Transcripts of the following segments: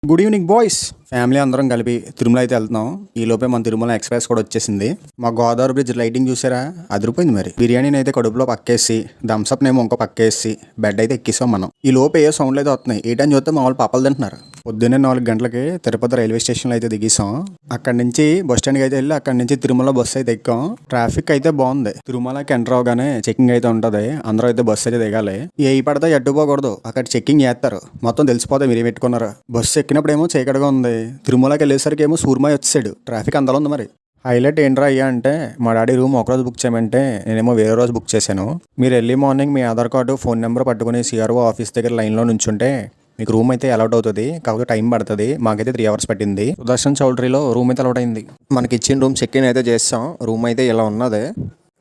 Good evening boys. Family అందరం కలిపి తిరుమల అయితే వెళ్తున్నాం. ఈ లోపే మన తిరుమల ఎక్స్ప్రెస్ కూడా వచ్చేసింది. మా గోదావరి బ్రిడ్జ్ లైటింగ్ చూసారా, అదిరిపోయింది. మరి బిర్యానీని అయితే కడుపులో పక్కేసి థమ్స్అప్ నేమో ఇంకో పక్కేసి బెడ్ అయితే ఎక్కిసాం మనం. ఈ లోపే ఏ సౌండ్లు అయితే వస్తున్నాయి. ఏటని చూస్తే మా వాళ్ళు పాపలు తింటున్నారు. పొద్దున్నే 4 గంటలకి తిరుపతి రైల్వే స్టేషన్లో అయితే దిగేసాం. అక్కడి నుంచి బస్ స్టాండ్కి అయితే వెళ్ళి అక్కడి నుంచి తిరుమల బస్సు అయితే ఎక్కాం. ట్రాఫిక్ అయితే బాగుంది. తిరుమలకి ఎంటర్ అవగానే చెకింగ్ అయితే ఉంటుంది. అందరూ అయితే బస్సు అయితే దిగాలి. ఏ పడితే ఎట్టుపోకూడదు, అక్కడ చెకింగ్ చేస్తారు. మొత్తం తెలిసిపోతే మీరు పెట్టుకున్నారు. బస్సు ఎక్కినప్పుడు ఏమో చీకటిగా ఉంది. తిరుమలకి వెళ్ళేసరికి ఏమో సూర్మాయి వచ్చాడు. ట్రాఫిక్ అంతలో ఉంది. మరి హైలైట్ ఏంట్రా అయ్యా అంటే, మా డాడీ రూమ్ ఒకరోజు బుక్ చేయమంటే నేనేమో వేరే రోజు బుక్ చేశాను. మీరు ఎర్లీ మార్నింగ్ మీ ఆధార్ కార్డు ఫోన్ నెంబర్ పట్టుకుని సిఆర్ఓ ఆఫీస్ దగ్గర లైన్లో నుంచుంటే మీకు రూమ్ అయితే అలౌట్ అవుతుంది. కాకపోతే టైం పడుతుంది. మాకైతే 3 hours పట్టింది. సుదర్శన్ చౌల్ట్రీలో రూమ్ అయితే అలౌట్ అయింది. మనకి ఇచ్చిన రూమ్ చెక్ ఇన్ అయితే చేస్తాం. రూమ్ అయితే ఇలా ఉన్నది.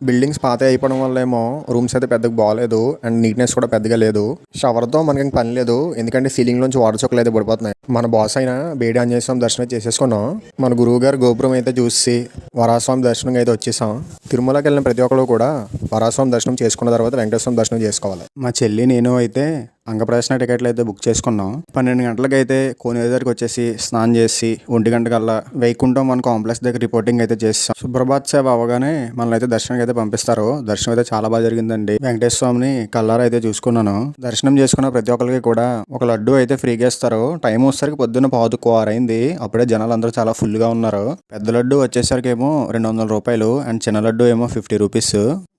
బిల్డింగ్స్ పాత అయిపోవడం వల్ల ఏమో రూమ్స్ అయితే పెద్దగా బాగాలేదు అండ్ నీట్నెస్ కూడా పెద్దగా లేదు. షవర్తో మనకి పని లేదు, ఎందుకంటే సీలింగ్ నుంచి వాటర్ చుక్కలు అయితే పడిపోతున్నాయి. మన బాస్ అయినా బేడి ఆంజనేయ స్వామి దర్శనం చేసేసుకున్నాం. మన గురువు గారు గోపురం అయితే చూసి వరాస్వామి దర్శనం అయితే వచ్చేసాం. తిరుమలకి వెళ్ళిన ప్రతి ఒక్కరు కూడా వరాస్వామి దర్శనం చేసుకున్న తర్వాత వెంకటేశ్వరం దర్శనం చేసుకోవాలి. మా చెల్లి నేను అయితే అంగప్రదర్శన టికెట్లు అయితే బుక్ చేసుకున్నాం. 12 గంటలకు అయితే కోనేరు దగ్గరికి వచ్చేసి స్నానం చేసి 1 గంట కల్లా వైకుంఠం మన కాంప్లెక్స్ దగ్గర రిపోర్టింగ్ అయితే చేస్తాం. సుప్రభాత్ సేవ అవగానే మనల్ని అయితే దర్శనం అయితే పంపిస్తారు. దర్శనం అయితే చాలా బాగా జరిగిందండి. వెంకటేశ్వర స్వామిని కల్లారా అయితే చూసుకున్నాను. దర్శనం చేసుకున్న ప్రతి ఒక్కరికి కూడా ఒక లడ్డు అయితే ఫ్రీగా ఇస్తారు. టైం వచ్చేసరికి పొద్దున్న 5:15 అయింది. అప్పుడే జనాలు అందరూ చాలా ఫుల్ గా ఉన్నారు. పెద్ద లడ్డు వచ్చేసరికి ఏమో 200 రూపాయలు అండ్ చిన్న లడ్డు ఏమో 50 రూపీస్.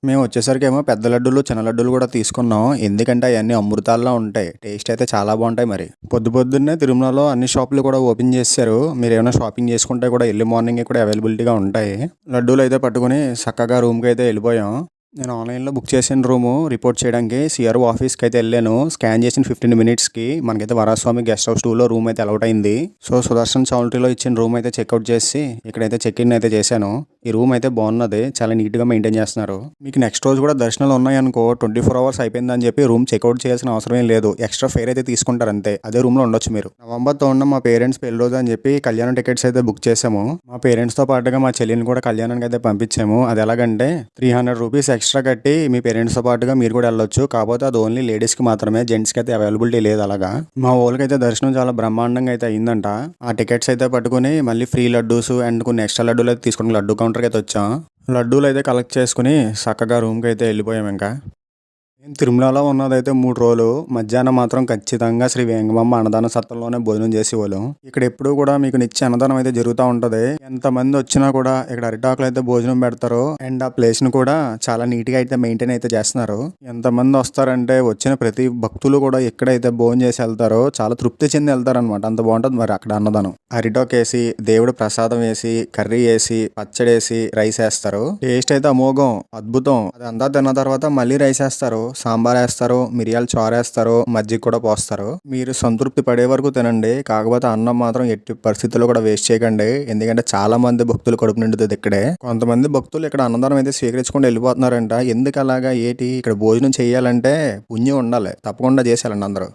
మేము వచ్చేసరికి ఏమో పెద్ద లడ్డూలు చిన్న లడ్డూలు కూడా తీసుకున్నాం. ఎందుకంటే అవన్నీ అమృతాల్లో ఉంటాయి. టేస్ట్ అయితే చాలా బాగుంటాయి. మరి పొద్దున్నే తిరుమలలో అన్ని షాపులు కూడా ఓపెన్ చేశారు. మీరు ఏమైనా షాపింగ్ చేసుకుంటే కూడా ఎర్లీ మార్నింగ్ కూడా అవైలబిలిటీగా ఉంటాయి. లడ్డూలు అయితే పట్టుకుని చక్కగా రూమ్కి అయితే వెళ్ళిపోయాం. నేను ఆన్లైన్లో బుక్ చేసిన రూము రిపోర్ట్ చేయడానికి సిఆర్ఓ ఆఫీస్కి అయితే వెళ్ళాను. స్కాన్ చేసిన 15 minutesకి మనకైతే వరాస్వామి గెస్ట్ హౌస్ 2లో రూమ్ అయితే అలౌట్ అయింది. సో సుదర్శన్ చౌల్ట్రీలో ఇచ్చిన రూమ్ అయితే చెక్అవుట్ చేసి ఇక్కడైతే చెక్ ఇన్ అయితే చేశాను. ఈ రూమ్ అయితే బాగున్నది, చాలా నీట్గా మెయింటైన్ చేస్తున్నారు. మీకు నెక్స్ట్ రోజు కూడా దర్శనాలు ఉన్నాయనుకో 24 hours అయిపోయిందని చెప్పి రూమ్ చెక్అవుట్ చేయాల్సిన అవసరం ఏం లేదు. ఎక్స్ట్రా ఫేర్ అయితే తీసుకుంటారు అంతే. అదే రూమ్లో ఉండొచ్చు మీరు. November 3న మా పేరెంట్స్ పెళ్లి రోజు అని చెప్పి కళ్యాణం టికెట్స్ అయితే బుక్ చేసాము. మా పేరెంట్స్తో పాటుగా మా చెల్లిని కూడా కళ్యాణానికి అయితే పంపించాము. అది ఎలాగంటే 300 రూపీస్ ఎక్స్ట్రా కట్టి మీ పేరెంట్స్తో పాటుగా మీరు కూడా వెళ్ళొచ్చు. కాకపోతే అది ఓన్లీ లేడీస్కి మాత్రమే, జెంట్స్కి అయితే అవైలబిలిటీ లేదు. అలాగా మా వాళ్ళకైతే దర్శనం చాలా బ్రహ్మాండంగా అయితే అయిందంట. ఆ టికెట్స్ అయితే పట్టుకుని మళ్ళీ ఫ్రీ లడ్డూస్ అండ్ కొన్ని ఎక్స్ట్రా లడ్డూలు అయితే తీసుకుని లడ్డూ కౌంటర్కి అయితే వచ్చాం. లడ్డూలు అయితే కలెక్ట్ చేసుకుని చక్కగా రూమ్కి అయితే వెళ్ళిపోయాం. ఇంకా తిరుమలలో ఉన్నదైతే 3 రోజులు. మధ్యాహ్నం మాత్రం ఖచ్చితంగా శ్రీ వేంగమమ్మ అన్నదాన సత్రంలోనే భోజనం చేసేవాళ్ళం. ఇక్కడ ఎప్పుడు కూడా మీకు నిత్య అన్నదానం అయితే జరుగుతూ ఉంటది. ఎంతమంది వచ్చినా కూడా ఇక్కడ అరిటాకులు అయితే భోజనం పెడతారు. అండ్ ఆ ప్లేస్ ను కూడా చాలా నీట్ గా అయితే మెయింటైన్ అయితే చేస్తున్నారు. ఎంతమంది వస్తారంటే వచ్చిన ప్రతి భక్తులు కూడా ఎక్కడైతే భోజనం చేసి వెళ్తారో చాలా తృప్తి చెంది వెళ్తారనమాట. అంత బాగుంటది మరి అక్కడ అన్నదానం. అరిటాకు వేసి దేవుడు ప్రసాదం వేసి కర్రీ వేసి పచ్చడి వేసి రైస్ వేస్తారు. టేస్ట్ అయితే అమోఘం, అద్భుతం. అది అంతా తిన్న తర్వాత మళ్ళీ రైస్ వేస్తారు, సాంబార్ వేస్తారు, మిరియాలు చారు వేస్తారు, మజ్జిగ కూడా పోస్తారు. మీరు సంతృప్తి పడే వరకు తినండి. కాకపోతే అన్నం మాత్రం ఎట్టి పరిస్థితుల్లో కూడా వేస్ట్ చేయకండి. ఎందుకంటే చాలా మంది భక్తులు కడుపు నిండుతుంది ఇక్కడే. కొంతమంది భక్తులు ఇక్కడ అన్నదానం అయితే స్వీకరించుకుంటూ వెళ్ళిపోతున్నారంట. ఎందుకు అలాగా? ఇక్కడ భోజనం చేయాలంటే పుణ్యం ఉండాలి, తప్పకుండా చేసేయాలండి అందరూ.